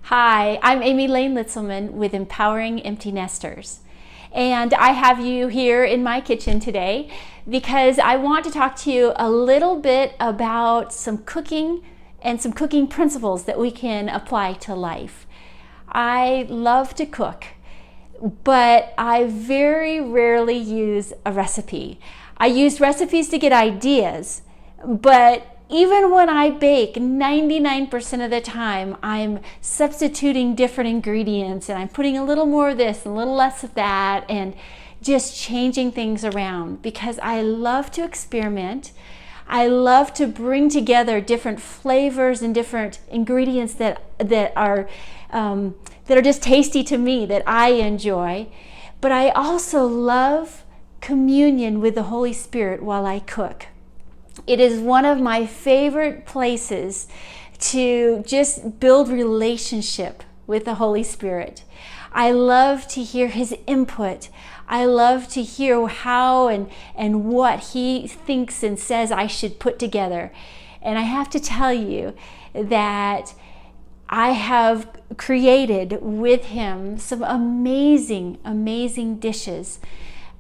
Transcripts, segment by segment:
Hi, I'm Amy Lane Litzelman with Empowering Empty Nesters. And I have you here in my kitchen today because I want to talk to you a little bit about some cooking and some cooking principles that we can apply to life. I love to cook, but I very rarely use a recipe. I use recipes to get ideas, but even when I bake, 99% of the time, I'm substituting different ingredients and I'm putting a little more of this and a little less of that and just changing things around because I love to experiment. I love to bring together different flavors and different ingredients that are just tasty to me, that I enjoy. But I also love communion with the Holy Spirit while I cook. It is one of my favorite places to just build relationship with the Holy Spirit. I love to hear His input. I love to hear how and what He thinks and says I should put together. And I have to tell you that I have created with Him some amazing, amazing dishes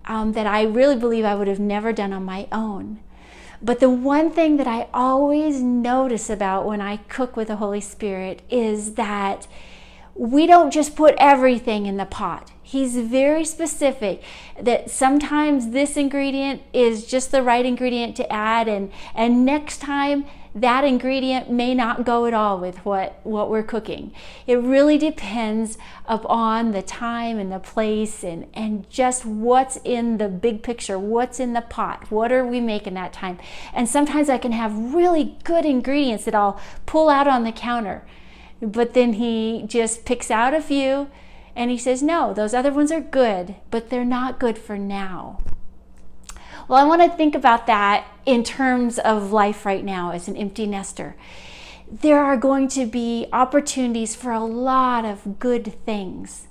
that I really believe I would have never done on my own. But the one thing that I always notice about when I cook with the Holy Spirit is that we don't just put everything in the pot. He's very specific that sometimes this ingredient is just the right ingredient to add, and next time that ingredient may not go at all with what we're cooking. It really depends upon the time and the place and just what's in the big picture, what's in the pot, what are we making that time. And sometimes I can have really good ingredients that I'll pull out on the counter, but then He just picks out a few and He says, no, those other ones are good, but they're not good for now. Well, I want to think about that in terms of life right now as an empty nester. There are going to be opportunities for a lot of good things.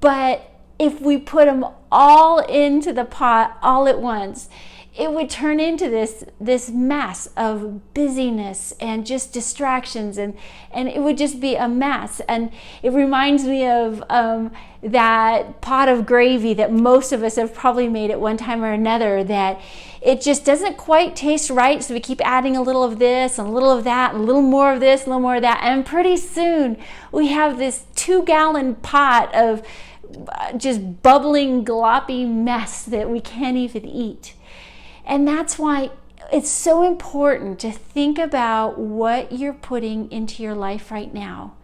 But if we put them all into the pot all at once, it would turn into this mess of busyness and just distractions, and it would just be a mess. And it reminds me of that pot of gravy that most of us have probably made at one time or another, that it just doesn't quite taste right, so we keep adding a little of this and a little of that and a little more of this, a little more of that, and pretty soon we have this 2-gallon pot of just bubbling, gloppy mess that we can't even eat. And that's why it's so important to think about what you're putting into your life right now.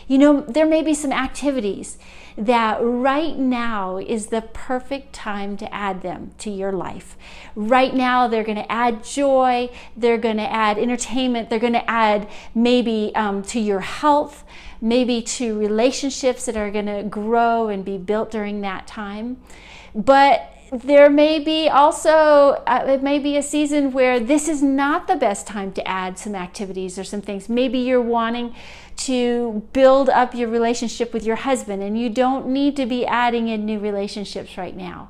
You know, there may be some activities that right now is the perfect time to add them to your life. Right now, they're going to add joy, they're going to add entertainment, they're going to add maybe to your health, maybe to relationships that are going to grow and be built during that time. But there may be also, it may be a season where this is not the best time to add some activities or some things. Maybe you're wanting to build up your relationship with your husband and you don't need to be adding in new relationships right now.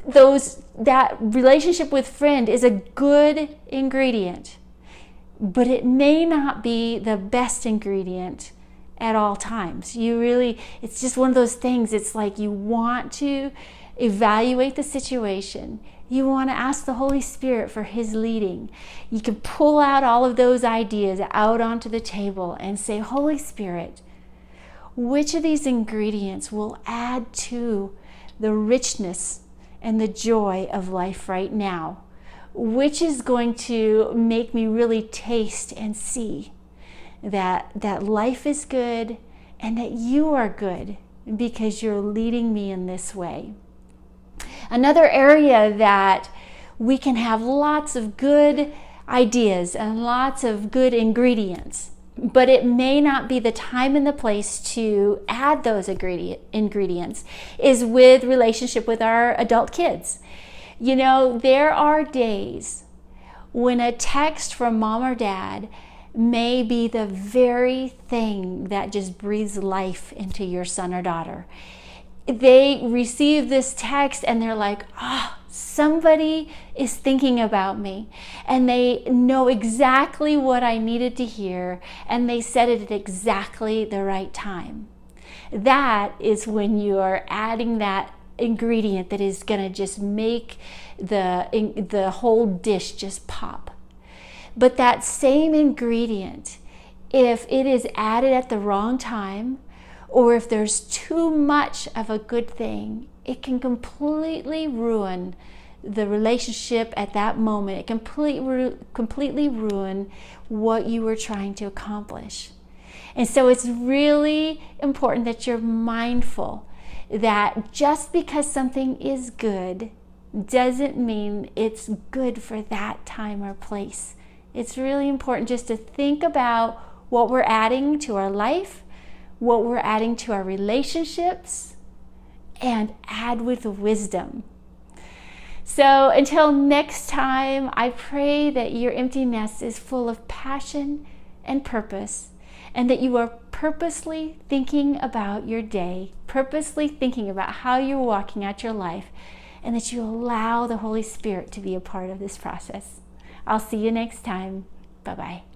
That relationship with friend is a good ingredient, but it may not be the best ingredient at all times. It's just one of those things. It's like you want to evaluate the situation. You want to ask the Holy Spirit for His leading. You can pull out all of those ideas out onto the table and say, Holy Spirit, which of these ingredients will add to the richness and the joy of life right now? Which is going to make me really taste and see that life is good and that You are good because You're leading me in this way? Another area that we can have lots of good ideas and lots of good ingredients, but it may not be the time and the place to add those ingredients, is with relationship with our adult kids. You know, there are days when a text from mom or dad may be the very thing that just breathes life into your son or daughter. They receive this text and they're like, Somebody is thinking about me, and they know exactly what I needed to hear, and they said it at exactly the right time. That is when you are adding that ingredient that is going to just make the whole dish just pop. But that same ingredient, if it is added at the wrong time, or if there's too much of a good thing, it can completely ruin the relationship at that moment. It can completely ruin what you were trying to accomplish. And so it's really important that you're mindful that just because something is good doesn't mean it's good for that time or place. It's really important just to think about what we're adding to our life, what we're adding to our relationships, and add with wisdom. So until next time, I pray that your empty nest is full of passion and purpose, and that you are purposely thinking about your day, purposely thinking about how you're walking out your life, and that you allow the Holy Spirit to be a part of this process. I'll see you next time. Bye-bye.